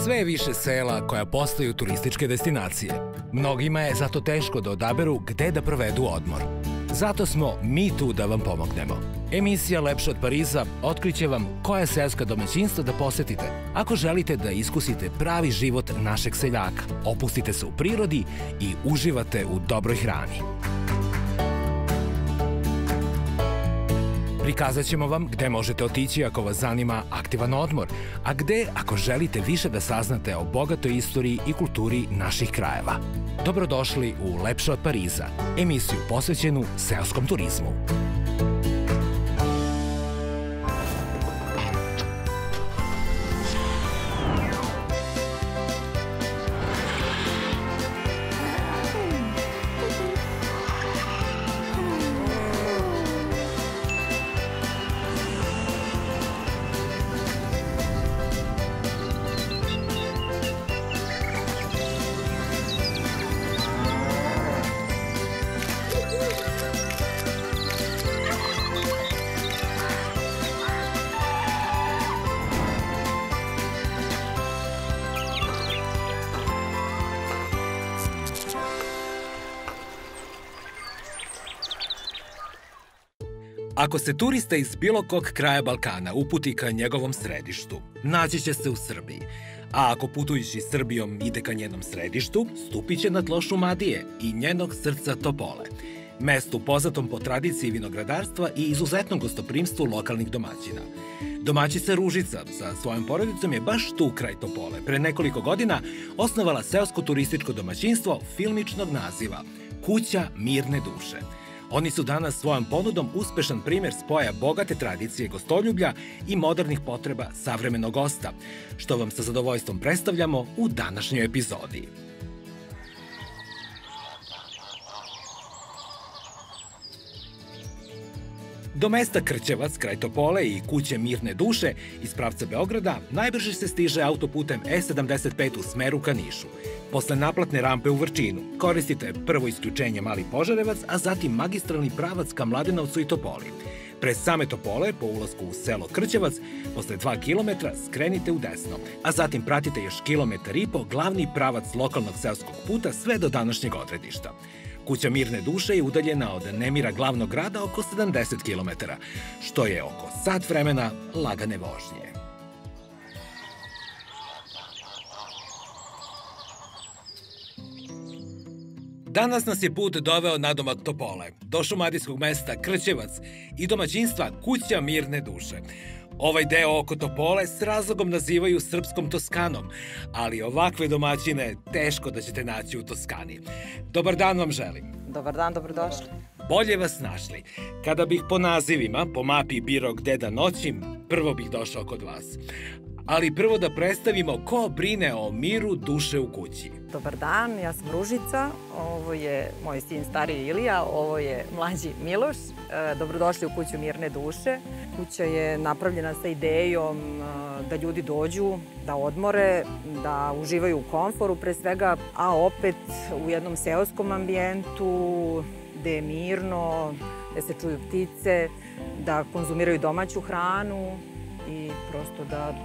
Sve je više sela koja postaju turističke destinacije. Mnogima je zato teško da odaberu gde da provedu odmor. Zato smo mi tu da vam pomognemo. Emisija Lepše od Pariza otkriće vam koja seoska domaćinstva da posetite ako želite da iskusite pravi život našeg seljaka, opustite se u prirodi i uživate u dobroj hrani. Prikazat ćemo vam gde možete otići ako vas zanima aktivan odmor, a gde ako želite više da saznate o bogatoj istoriji i kulturi naših krajeva. Dobrodošli u Lepše od Pariza, emisiju posvećenu seoskom turizmu. Ako se turista iz bilo kog kraja Balkana uputi ka njegovom središtu, naći će se u Srbiji. A ako putujući Srbijom ide ka njenom središtu, stupit će na tlo Šumadije i njenog srca Topole. Mestu poznatom po tradiciji vinogradarstva i izuzetnom gostoprimstvu lokalnih domaćina. Domaćica Ružica sa svojom porodicom je baš tu kraj Topole pre nekoliko godina osnovala seosko turističko domaćinstvo filmičnog naziva Kuća mirne duše. Oni su danas svojom ponudom uspešan primer spoja bogate tradicije gostoljublja i modernih potreba savremenog gosta, što vam sa zadovoljstvom predstavljamo u današnjoj epizodi. Do mesta Krćevac, kraj Topole i Kuće mirne duše iz pravca Beograda najbrže se stiže autoputem E75 u smeru ka Nišu. Posle naplatne rampe u Vrčinu koristite prvo isključenje Mali Požarevac, a zatim magistralni pravac ka Mladenovcu i Topoli. Pre same Topole, po ulasku u selo Krćevac, posle 2 kilometra skrenite u desno, a zatim pratite još 1,5 kilometra glavni pravac lokalnog seoskog puta sve do današnjeg odredišta. Kuća mirne duše je udaljena od nemira glavnog grada oko 70 km, što je oko sat vremena lagane vožnje. Danas nas je put doveo nadomak Topole, do šumadijskog mesta Krćevac i domaćinstva Kuća mirne duše. Ovaj deo oko Topole s razlogom nazivaju srpskom Toskanom, ali ovakve domaćine teško da ćete naći u Toskani. Dobar dan vam želim. Dobar dan, dobrodošli. Bolje vas našli. Kada bih po nazivima, po mapi birao gde da noćim, prvo bih došao kod vas. Ali prvo da predstavimo ko brine o miru duše u kući. Dobar dan, ja sam Ružica, ovo je moj sin stariji Ilija, ovo je mlađi Miloš. Dobrodošli u Kuću mirne duše. Kuća je napravljena sa idejom da ljudi dođu, da odmore, da uživaju u komforu pre svega, a opet u jednom seoskom ambijentu gde je mirno, gde se čuju ptice, da konzumiraju domaću hranu i prosto da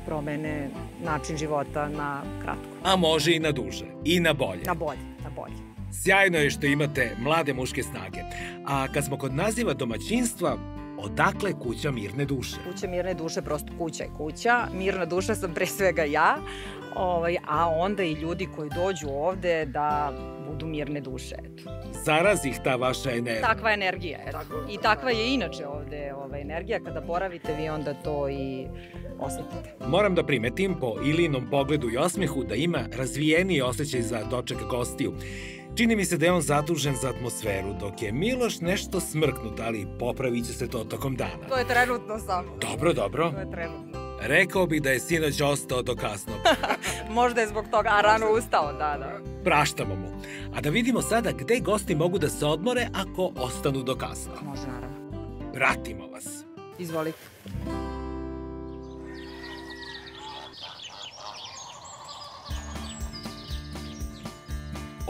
promene način života na kratko. A može i na duže, i na bolje. Na bolje, na bolje. Sjajno je što imate mlade muške snage. A kad smo kod naziva domaćinstva, odakle Kuća mirne duše? Kuća mirne duše, prosto kuća je kuća. Mirna duša sam pre svega ja, a onda i ljudi koji dođu ovde da budu mirne duše. Zarazi ih ta vaša energija. Takva energija. I takva je inače ovde energija. Kada boravite vi onda to i osjetite. Moram da primetim po Ilinom pogledu i osmehu da ima razvijeniji osjećaj za doček gostiju. Čini mi se da je on zadužen za atmosferu, dok je Miloš nešto smrknut, ali popravit će se to tokom dana. To je trenutno samo. Dobro, dobro. To je trenutno. Rekao bi da je sinoć ostao do kasno. Možda je zbog toga, a rano ustao, da. Praštamo mu. A da vidimo sada gde gosti mogu da se odmore ako ostanu do kasno. Može, naravno. Pratimo vas. Izvolite.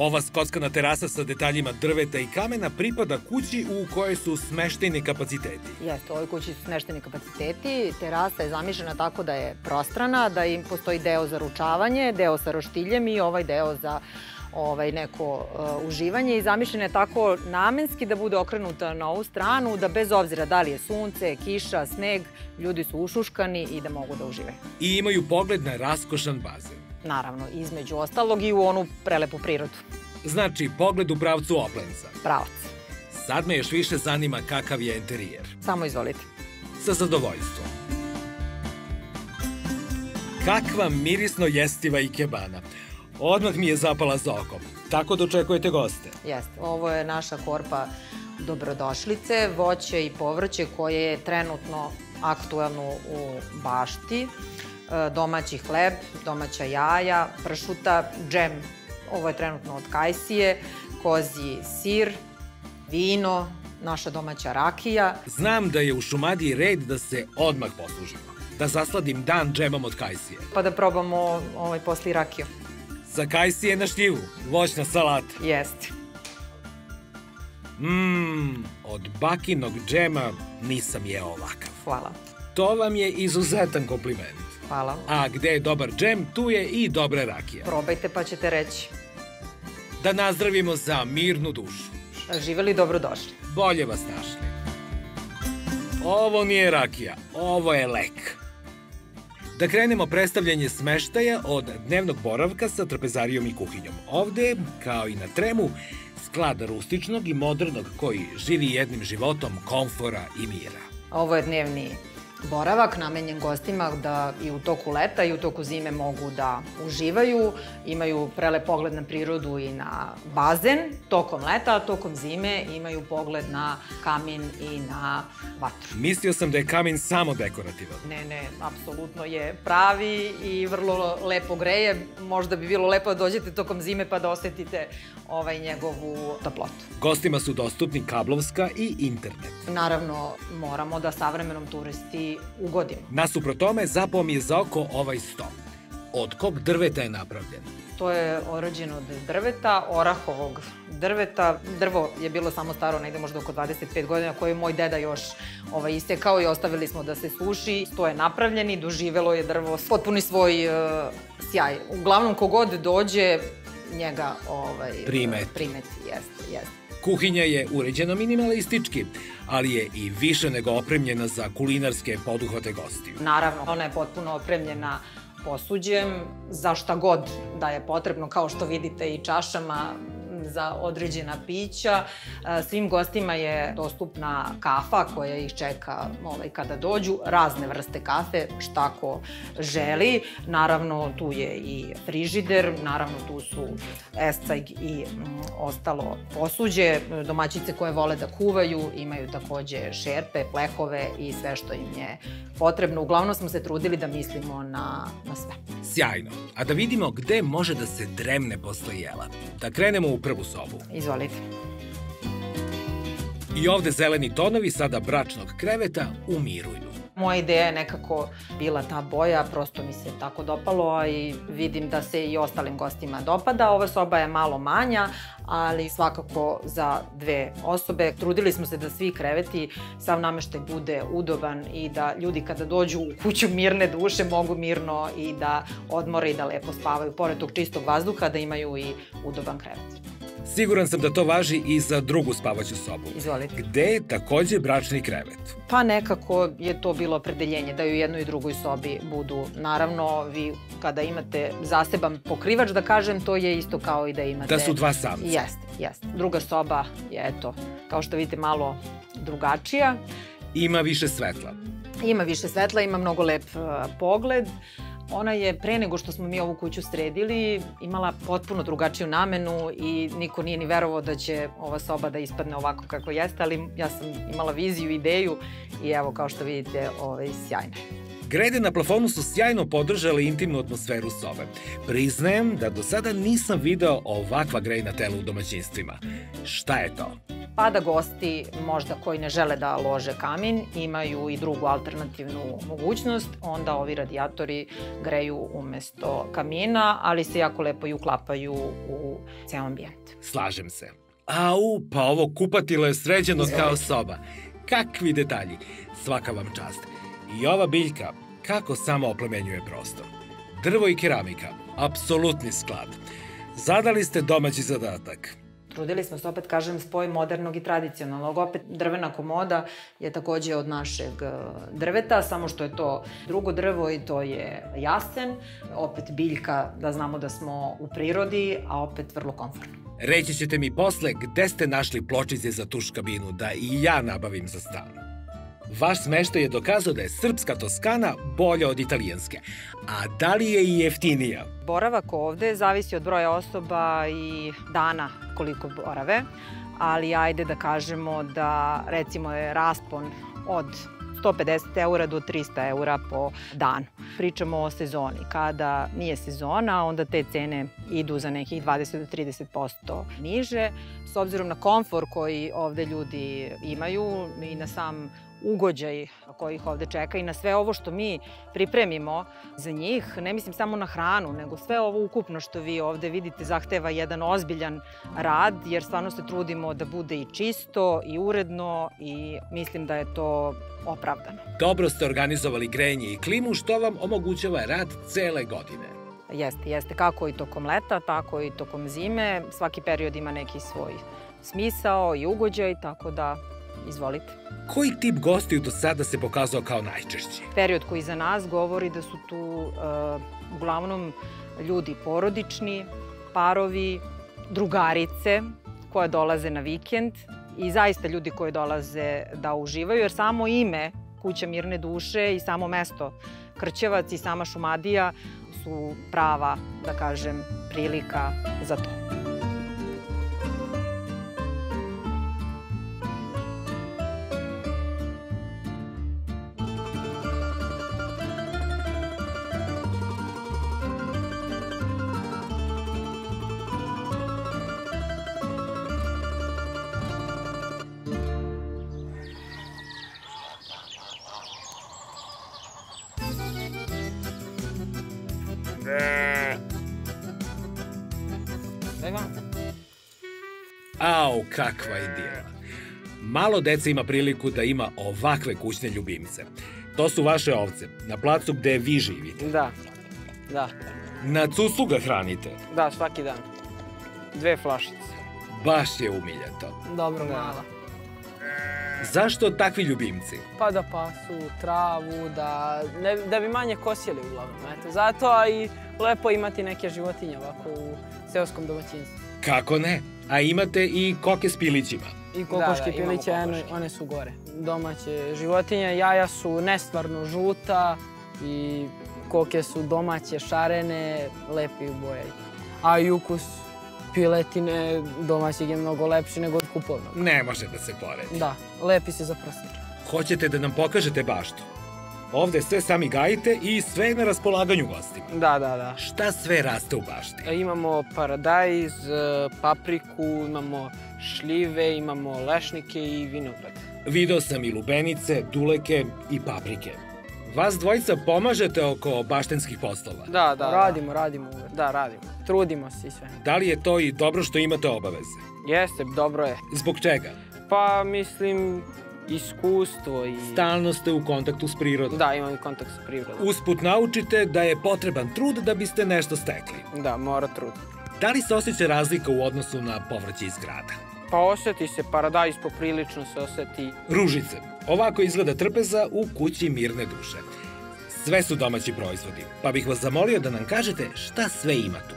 Ova skockana terasa sa detaljima drveta i kamena pripada kući u kojoj su smešteni kapaciteti. Jeste, u ovoj kući su smešteni kapaciteti. Terasa je zamišljena tako da je prostrana, da im postoji deo za ručavanje, deo sa roštiljem i ovaj deo za neko uživanje i zamišljena je tako namenski da bude okrenuta na ovu stranu, da bez obzira da li je sunce, kiša, sneg, ljudi su ušuškani i da mogu da uživaju. I imaju pogled na raskošan bazen. Naravno, između ostalog i u onu prelepu prirodu. Znači, pogled u pravcu Oplenca. Pravac. Sad me još više zanima kakav je interijer. Samo izvolite. Sa zadovoljstvom. Kakva mirisno jestiva ikebana. Odmah mi je zapala za oko. Tako dočekujete goste. Jeste. Ovo je naša korpa dobrodošlice, voće i povrće koje je trenutno aktuelno u bašti. Domaći hleb, domaća jaja, pršuta, džem, ovo je trenutno od kajsije, kozji sir, vino, naša domaća rakija. Znam da je u Šumadiji red da se odmah poslužimo. Da zasladim dan džemom od kajsije. Pa da probamo posle i rakiju. Sa kajsije na šljivu, voćna salata. Jeste. Od bakinog džema nisam jeo ovakav. Hvala. To vam je izuzetan kompliment. Hvala. A gde je dobar džem, tu je i dobra rakija. Probajte pa ćete reći. Da nazdravimo za mirnu dušu. Živeli, dobrodošli. Bolje vas našli. Ovo nije rakija, ovo je lek. Da krenemo predstavljanje smeštaja od dnevnog boravka sa trpezarijom i kuhinjom. Ovde, kao i na Tremu, sklad rustičnog i modernog koji živi jednim životom komfora i mira. Ovo je dnevni boravak namenjen gostima da i u toku leta i u toku zime mogu da uživaju, imaju prelep pogled na prirodu i na bazen tokom leta, a tokom zime imaju pogled na kamin i na vatru. Mislio sam da je kamin samo dekorativan. Ne, apsolutno je pravi i vrlo lepo greje. Možda bi bilo lepo da dođete tokom zime pa da osetite njegovu toplotu. Gostima su dostupni kablovska i internet. Naravno, moramo da savremenom turisti ugodimo. Nasuprot tome, zapao mi je za oko ovaj sto. Od kog drveta je napravljen? To je orođeno od drveta, orahovog drveta. Drvo je bilo samo staro negde možda oko 25 godina, koje je moj deda još istekao i ostavili smo da se suši. To je napravljen i doživelo je drvo potpuni svoj sjaj. Uglavnom, kogod dođe, njega primeti. Jeste. Kuhinja je uređena minimalistički, ali je i više nego opremljena za kulinarske poduhvate gostiju. Naravno, ona je potpuno opremljena posuđem, za šta god da je potrebno, kao što vidite i čašama za određena pića. Svim gostima je dostupna kafa koja ih čeka kada dođu, razne vrste kafe, šta ko želi. Naravno, tu je i frižider, naravno tu su escajg i ostalo posuđe. Domaćice koje vole da kuvaju imaju takođe šerpe, plehove i sve što im je potrebno. Uglavnom smo se trudili da mislimo na sve. Sjajno. A da vidimo gde može da se dremne posle jela. Da krenemo u prvu sobu. Izvolite. I ovde zeleni tonovi sada bračnog kreveta umiruju. Moja ideja je nekako bila ta boja, prosto mi se tako dopalo i vidim da se i ostalim gostima dopada. Ova soba je malo manja, ali svakako za 2 osobe. Trudili smo se da svi kreveti, sav nameštaj bude udoban i da ljudi kada dođu u kuću mirne duše mogu mirno i da odmore i da lepo spavaju. Pored tog čistog vazduha da imaju i udoban krevet. Siguran sam da to važi i za drugu spavaću sobu. Izvolite. Gde je takođe bračni krevet? Pa nekako je to bilo opredeljenje da i u jednoj i drugoj sobi budu. Naravno, vi kada imate zaseban pokrivač, da kažem, to je isto kao i da imate... Da su 2 samca. Jeste. Druga soba je, eto, kao što vidite, malo drugačija. Ima više svetla. Ima više svetla, ima mnogo lep pogled. Ona je, pre nego što smo mi ovu kuću sredili, imala potpuno drugačiju namenu i niko nije ni verovao da će ova soba da ispadne ovako kako jeste, ali ja sam imala viziju, ideju i evo, kao što vidite, sjajna je. Grede na plafonu su sjajno podržale intimnu atmosferu sobe. Priznajem da do sada nisam video ovakva grejna tela u domaćinstvima. Šta je to? pa da gosti možda koji ne žele da lože kamin imaju i drugu alternativnu mogućnost, onda ovi radijatori greju umesto kamina, ali se jako lepo i uklapaju u ceo ambijent. Slažem se. Au, pa ovo kupatilo je sređeno kao soba. Kakvi detalji, svaka vam čast. I ova biljka, kako samo oplemenjuje prostor. Drvo i keramika, apsolutni sklad. Zadali ste domaći zadatak. Trudili smo se, opet kažem, spoj modernog i tradicionalnog. Opet drvena komoda je takođe od našeg drveta, samo što je to drugo drvo i to je jasen. Opet biljka, da znamo da smo u prirodi, a opet vrlo komfortno. Reći ćete mi posle gde ste našli pločice za tuš kabinu da i ja nabavim za stan. Vaš smeštaj je dokazao da je srpska Toskana bolja od italijanske. A da li je i jeftinija? Boravak ovde zavisi od broja osoba i dana koliko borave, ali ajde da kažemo da recimo je raspon od 150 € do 300 € po danu. Pričamo o sezoni. Kada nije sezona, onda te cene idu za nekih 20 do 30% niže. S obzirom na komfor koji ovde ljudi imaju i na sam ugođaj koji ih ovde čeka i na sve ovo što mi pripremimo za njih, ne mislim samo na hranu, nego sve ovo ukupno što vi ovde vidite zahteva jedan ozbiljan rad, jer stvarno se trudimo da bude i čisto i uredno i mislim da je to opravdano. Dobro ste organizovali grejanje i klimu, što vam omogućava rad cele godine. Jeste. Kako i tokom leta, tako i tokom zime. Svaki period ima neki svoj smisao i ugođaj, tako da izvolite. Koji tip gostiju do sada se pokazao kao najčešći? Period koji za nas govori da su tu uglavnom ljudi porodični, parovi, drugarice koje dolaze na vikend i zaista ljudi koji dolaze da uživaju, jer samo ime Kuća mirne duše i samo mesto Krćevac i sama Šumadija su prava, da kažem, prilika za to. Au, kakva idila. Malo dece ima priliku da ima ovakve kućne ljubimce. To su vaše ovce, na placu gde vi živite. Da. Na cusu ga hranite? Da, svaki dan. 2 flašice. Baš je umiljato. Dobro mala. Zašto takvi ljubimci? Pa da pasu travu, da bi manje kosili uglavnom. Eto, zato, a i lepo imati neke životinje ovako u seoskom domaćinstvu. Kako ne? A imate i koke s pilićima. I kokoške piliće, one su gore. Domaće životinje, jaja su nestvarno žuta i koke su domaće, šarene, lepi u boje. A i ukus piletine domaćeg je mnogo lepši nego od kupovnog. Ne može da se poredi. Da, lepi se za prste. Hoćete da nam pokažete baštu? Ovde sve sami gajite i sve je na raspolaganju gostima. Da. Šta sve raste u bašti? Imamo paradajz, papriku, imamo šljive, imamo lešnike i vinograd. Video sam i lubenice, duleke i paprike. Vas dvojica pomažete oko baštenskih poslova? Da. Radimo uvek. Da, radimo. Trudimo se i sve. Da li je to i dobro što imate obaveze? Jeste, dobro je. Zbog čega? Pa, mislim, iskustvo i... Stalno ste u kontaktu s prirodom. Da, imam i kontakt s prirodom. Usput naučite da je potreban trud da biste nešto stekli. Da, mora trud. Da li se osjeća razlika u odnosu na povrće iz grada? Pa oseti se, paradajz poprilično se oseti. Ružice. Ovako izgleda trpeza u Kući mirne duše. Sve su domaći proizvodi, pa bih vas zamolio da nam kažete šta sve ima tu.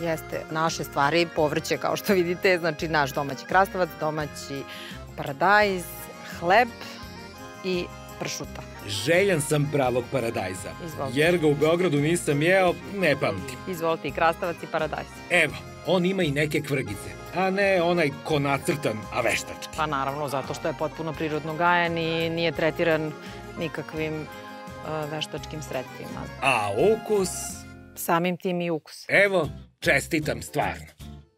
Jeste, naše stvari, povrće kao što vidite, znači naš domaći krastavac, domaći paradajz, hleb i pršuta. Željan sam pravog paradajza, Izvolite. jer ga u Beogradu nisam jeo, ne pamtim. Izvolite, i krastavac i paradajz. Evo, on ima i neke kvrgice, a ne onaj ko nacrtan, a veštački. Pa naravno, zato što je potpuno prirodno gajan i nije tretiran nikakvim veštačkim sredstvima. A ukus? Samim tim i ukus. Evo, čestitam stvarno.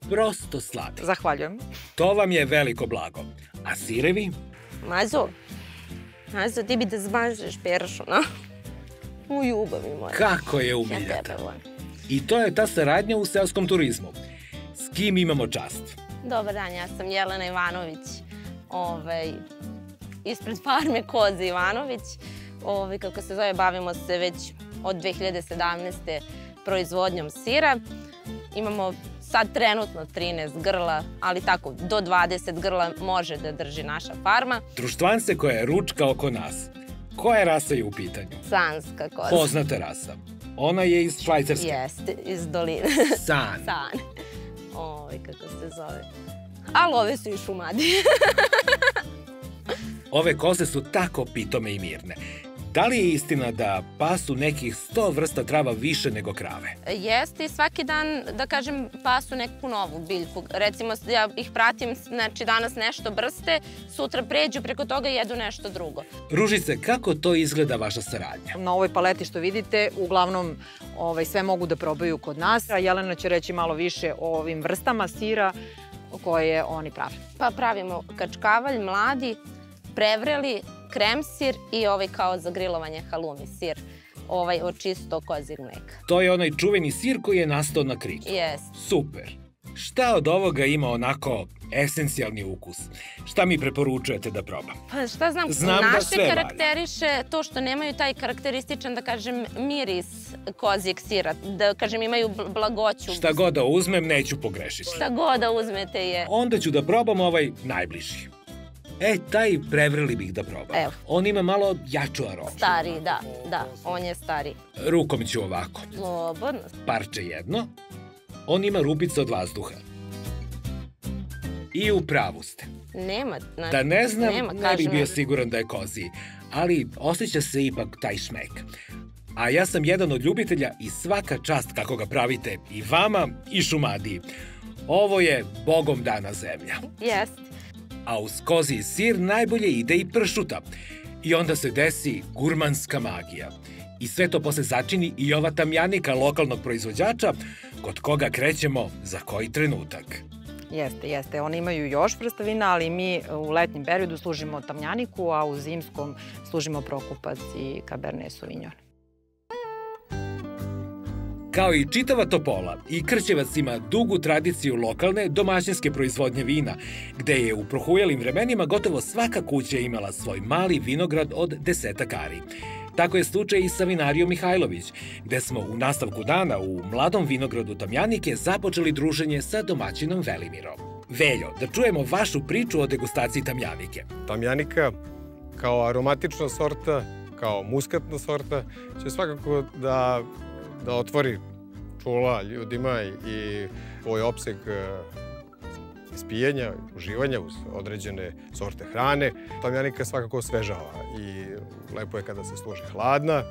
prosto sladak. Zahvaljujem. To vam je veliko blago. A sirevi? Mazo, ti bi da zmažeš peršuna. U ljubavi moja. Kako je Ja umiljata. tebe volim. I to je ta saradnja u seoskom turizmu. S kim imamo čast? Dobar dan, ja sam Jelena Ivanović. Ispred farme Koze Ivanović. Kako se zove, bavimo se već od 2017. proizvodnjom sira. Imamo sad trenutno 13 grla, ali tako, do 20 grla može da drži naša farma. Društvance koja je ručka oko nas. Koja rasa je u pitanju? Sanska koza. Poznata rasa. Ona je iz Švajcarske. Jeste, iz doline. San. San. Kako se zove. Ali ove su i Šumadije. Ove koze su tako pitome i mirne. Da li je istina da pasu nekih 100 vrsta trava više nego krave? Jeste i svaki dan, da kažem, pasu neku novu biljku. Recimo, ja ih pratim, znači danas nešto brste, sutra pređu preko toga i jedu nešto drugo. Ružice, kako to izgleda vaša saradnja? Na ovoj paleti što vidite, uglavnom sve mogu da probaju kod nas, a Jelena će reći malo više o ovim vrstama sira koje oni prave. Pa pravimo kačkavalj, mladi, prevreli, krem sir i kao za grilovanje halumi sir. Od čisto kozjeg mleka. To je onaj čuveni sir koji je nastao na Kriku. Jeste. Super. Šta od ovoga ima onako esencijalni ukus? Šta mi preporučujete da probam? Pa šta znam, naše karakteriše to što nemaju taj karakterističan, da kažem, miris kozjeg sira. Da kažem, imaju blagoću. Šta god da uzmem, neću pogrešiti. Šta god da uzmete je. Onda ću da probam ovaj najbliži. Taj prevreli bih da probam. Evo. On ima malo jaču aromu. Stariji, da, on je stariji. Rukom ću ovako. Slobodno. Parče jedno. On ima rupice od vazduha. I u pravu ste. Nema. Da ne znam, ne bih bio siguran da je koziji. Ali osjeća se ipak taj šmek. A ja sam jedan od ljubitelja i svaka čast kako ga pravite i vama i Šumadiji. Ovo je Bogom dana zemlja. Jeste. A uz koziji sir najbolje ide i pršuta. I onda se desi gurmanska magija. I sve to posle začini i ova tamjanika lokalnog proizvođača, kod koga krećemo za koji trenutak. Jeste. Oni imaju još vrsta vina, ali mi u letnjem periodu služimo tamjaniku, a u zimskom služimo prokupac i cabernet sauvignon. Kao i čitava Topola, i Krćevac ima dugu tradiciju lokalne domaćinske proizvodnje vina, gde je u prohujalim vremenima gotovo svaka kuća imala svoj mali vinograd od 10 ari. Tako je slučaj i sa vinarijom Mihajlović, gde smo u nastavku dana u mladom vinogradu Tamjanike započeli druženje sa domaćinom Velimirom. Veljo, da čujemo vašu priču o degustaciji Tamjanike. Tamjanika kao aromatična sorta, kao muskatna sorta, će svakako da otvori čula ljudima i ovaj opseg ispijenja, uživanja uz određene sorte hrane. Tamjanika svakako osvežava i lepo je kada se služi hladna,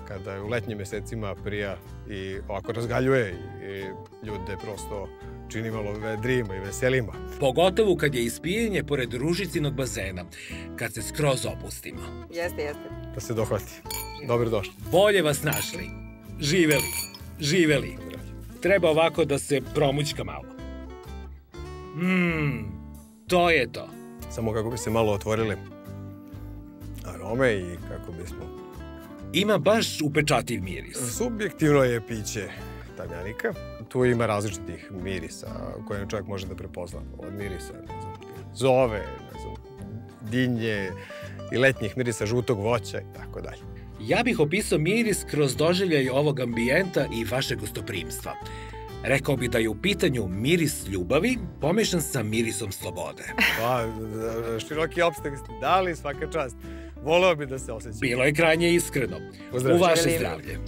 kada je u letnjim mesecima prija i ovako razgaljuje i ljude prosto čini malo vedrijima i veselima. Pogotovo kad je ispijenje pored Ružicinog bazena, kad se skroz opustimo. Jeste. Da se dohvati. Dobrodošli. Bolje vas našli. Živeli. Treba ovako da se promućka malo. To je to. Samo kako bi se malo otvorile arome i kako bismo... Ima baš upečatljiv miris. Subjektivno je piće tamjanika. Tu ima različitih mirisa koje čovjek može da prepozna. Od mirisa, zove, dinje i letnjih mirisa žutog voća i tako dalje. Ja bih opisao miris kroz doživljaj ovog ambijenta i vašeg gostoprimstva. Rekao bi da je u pitanju miris ljubavi pomešan sa mirisom slobode. Pa, široki opstek ste dali, svaka čast. Voleo bi da se osjeća. Bilo je krajnje iskreno. U vaše zdravlje.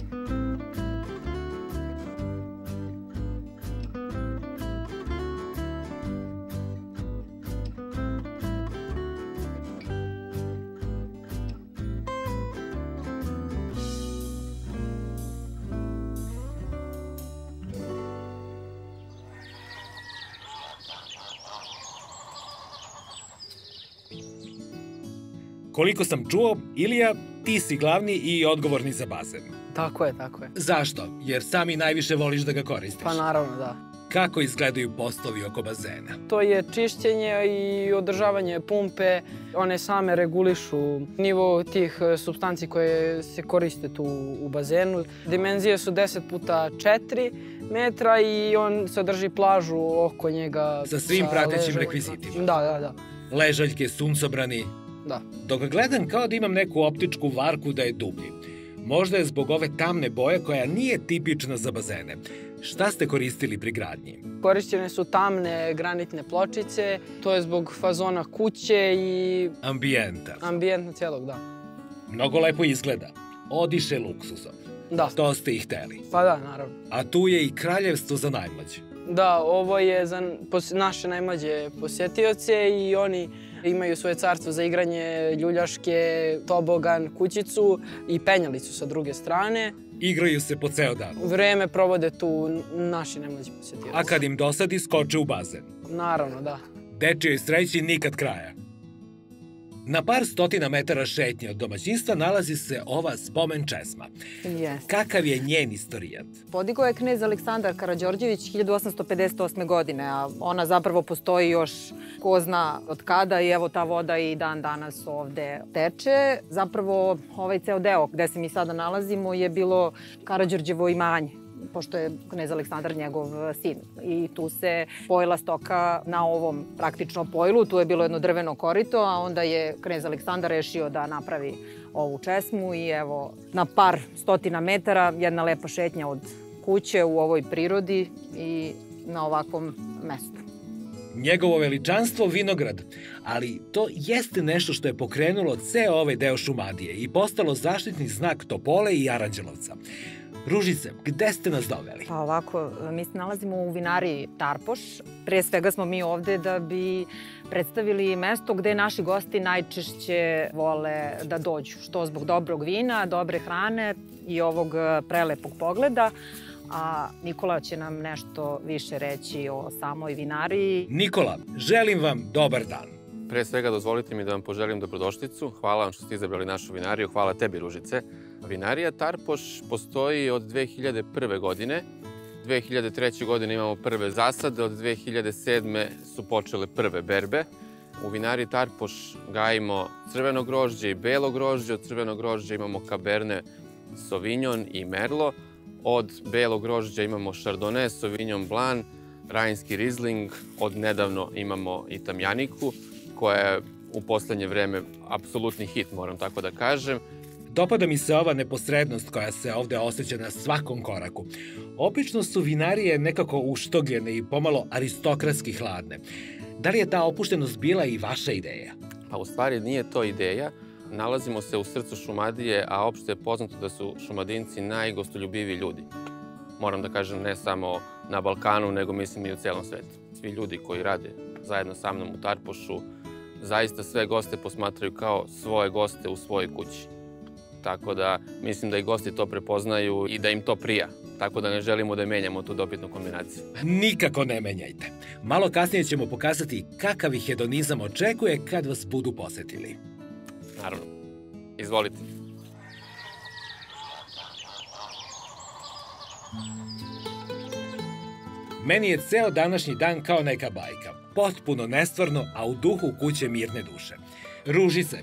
Koliko sam čuo, Ilija, ti si glavni i odgovorni za bazen. Tako je. Zašto? Jer sami najviše voliš da ga koristiš. Pa naravno, da. Kako izgledaju poslovi oko bazena? To je čišćenje i održavanje pumpe. One same regulišu nivo tih supstanci koje se koriste tu u bazenu. Dimenzije su 10 puta 4 metra i on sadrži plažu oko njega. Sa svim pratećim rekvizitima? Da. Ležaljke, suncobrani? Da. Dok gledam kao da imam neku optičku varku da je dublji. Možda je zbog ove tamne boje koja nije tipična za bazene. Šta ste koristili pri gradnji? Korišćene su tamne granitne pločice. To je zbog fazona kuće i... Ambijenta cijelog, da. Mnogo lepo izgleda. Odiše luksuzom. Da. To ste i hteli. Pa da, naravno. A tu je i kraljevstvo za najmlađe. Da, ovo je za naše najmlađe posjetioce i oni imaju svoje carstvo za igranje ljuljaške, tobogan, kućicu i penjalicu sa druge strane. Igraju se po ceo dan. Vreme provode tu naši najmlađi posjetioci. A kad im dosadi, skoče u bazen. Naravno, da. Dečijoj sreći nikad kraja. Na par stotina metara šetnje od domaćinstva nalazi se ova spomen česma. Kakav je njen istorijat? Podigao je knez Aleksandar Karađorđević 1858. godine, a ona zapravo postoji još ko zna od kada i evo ta voda i dan danas ovde teče. Zapravo ovaj ceo deo gde se mi sada nalazimo je bilo Karađorđevo imanje, pošto je knez Aleksandar njegov sin. I tu se pojela stoka na ovom praktično pojlu. Tu je bilo jedno drveno korito, a onda je knez Aleksandar rešio da napravi ovu česmu i evo na par stotina metara jedna lepa šetnja od kuće u ovoj prirodi i na ovakvom mestu. Njegovo veličanstvo vinograd, ali to jeste nešto što je pokrenulo ceo ovaj deo Šumadije i postalo zaštitni znak Topole i Aranđelovca. Ružice, gde ste nas doveli? Pa ovako, mi se nalazimo u vinariji Tarpoš. Pre svega smo mi ovde da bi predstavili mesto gde naši gosti najčešće vole da dođu. Što zbog dobrog vina, dobre hrane i ovog prelepog pogleda. A Nikola će nam nešto više reći o samoj vinariji. Nikola, želim vam dobar dan. Pre svega dozvolite mi da vam poželim dobrodošlicu. Hvala vam što ste izabrali našu vinariju. Hvala tebi, Ružice. Vinarija Tarpoš postoji od 2001. godine. 2003. godine imamo prve zasade, od 2007. su počele prve berbe. U vinariji Tarpoš gajimo crveno grožđe i belo grožđe. Od crvenog grožđa imamo Cabernet Sauvignon i Merlot. Od belog grožđa imamo Chardonnay, Sauvignon Blanc, Rajinski Riesling. Od nedavno imamo i Tamjaniku, koja je u poslednje vreme apsolutni hit, moram tako da kažem. Dopada mi se ova neposrednost koja se ovde osjeća na svakom koraku. Obično su vinarije nekako uštogljene i pomalo aristokratski hladne. Da li je ta opuštenost bila i vaša ideja? Pa u stvari nije to ideja. Nalazimo se u srcu Šumadije, a opšte je poznato da su Šumadinci najgostoljubiviji ljudi. Moram da kažem ne samo na Balkanu, nego mislim i u celom svetu. Svi ljudi koji rade zajedno sa mnom u Tarpošu zaista sve goste posmatraju kao svoje goste u svojoj kući. Tako da mislim da i gosti to prepoznaju i da im to prija. Tako da ne želimo da menjamo tu dopitnu kombinaciju. Nikako ne menjajte. Malo kasnije ćemo pokazati kakav ih hedonizam očekuje kad vas budu posetili. Naravno. Izvolite. Meni je ceo današnji dan kao neka bajka. Potpuno nestvarno, a u duhu kuće mirne duše. Ružice,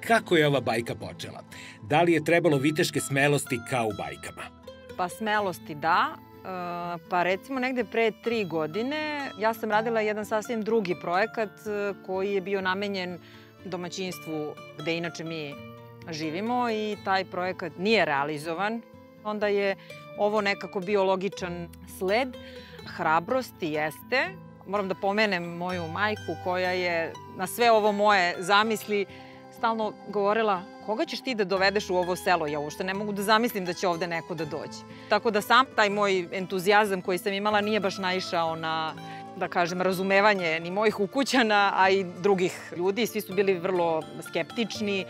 kako je ova bajka počela? Da li je trebalo viteške smelosti kao u bajkama? Pa smelosti da. Pa recimo negde pre 3 godine ja sam radila jedan sasvim drugi projekat koji je bio namenjen domaćinstvu gde inače mi živimo i taj projekat nije realizovan. Onda je ovo nekako bio logičan sled. Hrabrosti jeste. Moram da pomenem moju majku koja je na sve ovo moje zamisli stalno govorila koga ćeš ti da dovedeš u ovo selo? Ja uopšte ne mogu da zamislim da će ovde neko da dođe. Tako da sam taj moj entuzijazam koji sam imala nije baš naišao na, da kažem, razumevanje ni mojih ukućana, a i drugih ljudi. Svi su bili vrlo skeptični.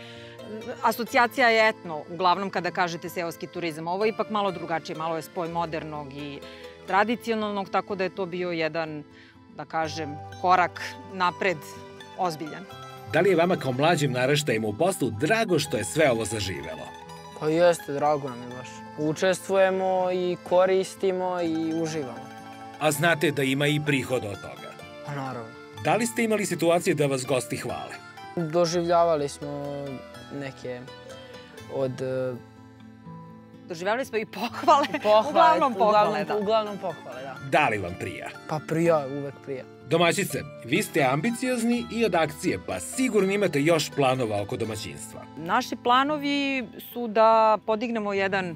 Asocijacija je etno, uglavnom kada kažete seoski turizam. Ovo je ipak malo drugačije, malo je spoj modernog i tradicionalnog, tako da je to bio jedan, da kažem, korak napred ozbiljan. Da li je vama kao mlađim naraštajima u poslu drago što je sve ovo zaživelo? Pa jeste, drago nam je baš. Učestvujemo i koristimo i uživamo. a znate da ima i prihod od toga. Pa naravno. Da li ste imali situacije da vas gosti hvale? Doživljavali smo neke od... Doživljavali smo i pohvale. Uglavnom pohvale, da. Uglavnom pohvale, da. Da li vam prija? Pa prija, uvek prija. Domaćice, vi ste ambiciozni i od akcije, pa sigurno imate još planova oko domaćinstva. Naši planovi su da podignemo jedan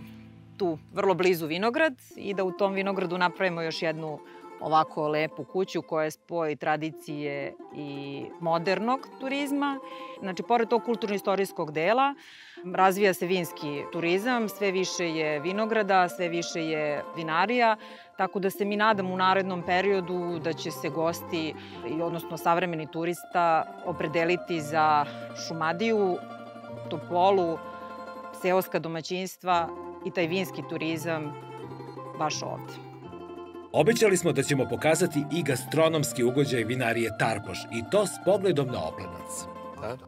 tu vrlo blizu vinograd i da u tom vinogradu napravimo još jednu ovako lepu kuću koja je spoj tradicije i modernog turizma. Znači, pored tog kulturno-istorijskog dela, razvija se vinski turizam, sve više je vinograda, sve više je vinarija, tako da se mi nadamo u narednom periodu da će se gosti, odnosno savremeni turista, opredeliti za Šumadiju, Topolu, seoska domaćinstva i taj vinski turizam baš ovde. Obećali smo da ćemo pokazati i gastronomski ugođaj vinarije Tarpoš i to s pogledom na Oblenac.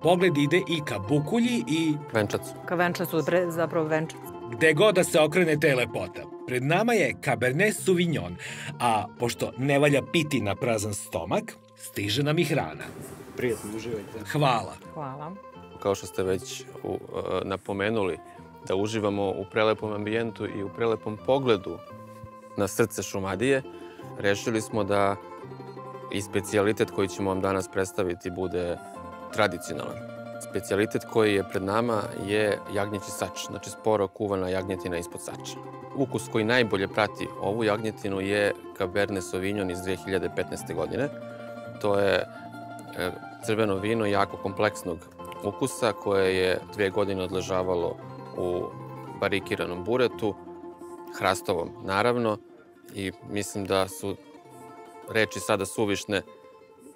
Pogled ide i ka Bukulji i... Venčacu. Ka Venčacu, zapravo Venčac. Gde god da se okrene te lepota. Pred nama je Cabernet Sauvignon, a pošto ne valja piti na prazan stomak, stiže nam i hrana. Prijatno, uživajte. Hvala. Hvala. Kao što ste već napomenuli, da uživamo u prelepom ambijentu i u prelepom pogledu na srce Šumadije, rešili smo da i specijalitet koji ćemo vam danas predstaviti bude tradicionalan. Specijalitet koji je pred nama je jagnjeći sač, znači sporo kuvana jagnjetina ispod sača. Ukus koji najbolje prati ovu jagnjetinu je Cabernet Sauvignon iz 2015. godine. To je crveno vino jako kompleksnog ukusa koje je 2 godine odležavalo u barikiranom buretu, hrastovom naravno, i mislim da su reči sada suvišne.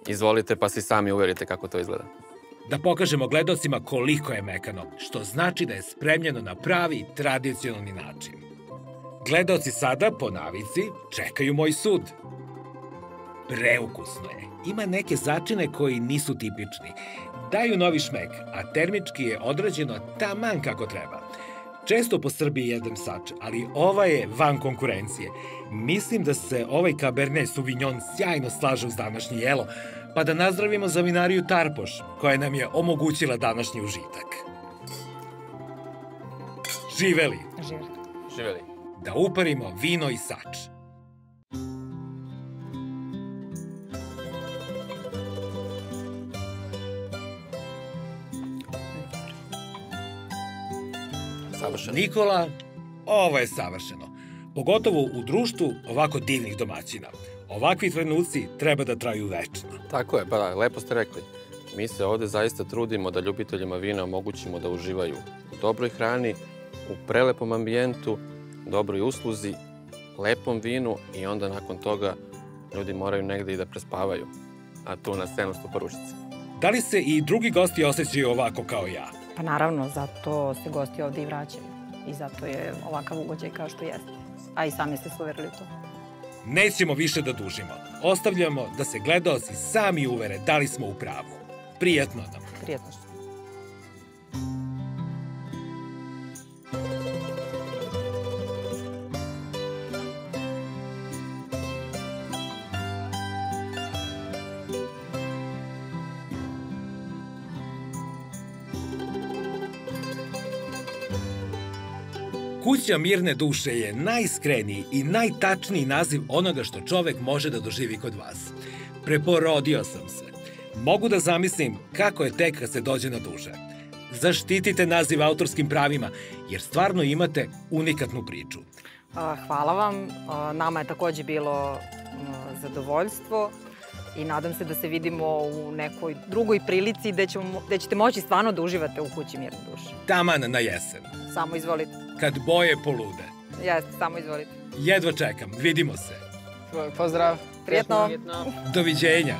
Izvolite pa si sami uverite kako to izgleda. Da pokažemo gledalcima koliko je mekano, što znači da je spremljeno na pravi tradicionalni način. Gledalci sada, po navici, čekaju moj sud. Preukusno je. Ima neke začine koji nisu tipični. Daju novi šmek, a termički je odrađeno taman kako treba. Često po Srbiji jedem sač, ali ova je van konkurencije. Mislim da se ovaj Cabernet Sauvignon sjajno slaže uz današnje jelo, pa da nazdravimo za vinariju Tarpoš, koja nam je omogućila današnji užitak. Živeli! Živeli. Živeli. Da uparimo vino i sač. Savršeno. Nikola, ovo je savršeno. Pogotovo u društvu ovako divnih domaćina. Ovakvi trenuci treba da traju večno. Tako je, pa da, lepo ste rekli. Mi se ovde zaista trudimo da ljubiteljima vina omogućimo da uživaju u dobroj hrani, u prelepom ambijentu, dobroj usluzi, lepom vinu i onda nakon toga ljudi moraju negde i da prespavaju. A tu na scenu stupa Ružica. Da li se i drugi gosti osjećaju ovako kao ja? Pa naravno, zato se gosti ovde i vraćaju. I zato je ovakav ugođaj kao što jeste. A i sami ste se uverili u to. Nećemo više da dužimo. Ostavljamo da se gledaoci sami uvere da li smo u pravu. Prijatno nam. Prijetno što. Kuća mirne duše je najiskreniji i najtačniji naziv onoga što čovek može da doživi kod vas. Preporodio sam se. Mogu da zamislim kako je tek kad se dođe na duže. Zaštitite naziv autorskim pravima, jer stvarno imate unikatnu priču. Hvala vam. Nama je takođe bilo zadovoljstvo i nadam se da se vidimo u nekoj drugoj prilici gde ćete moći stvarno da uživate u kući mirne duše. Taman na jesen. Samo izvolite. Kad boje polude. Jeste, samo izvolite. Jedva čekam, vidimo se. Pozdrav. Prijetno. Doviđenja.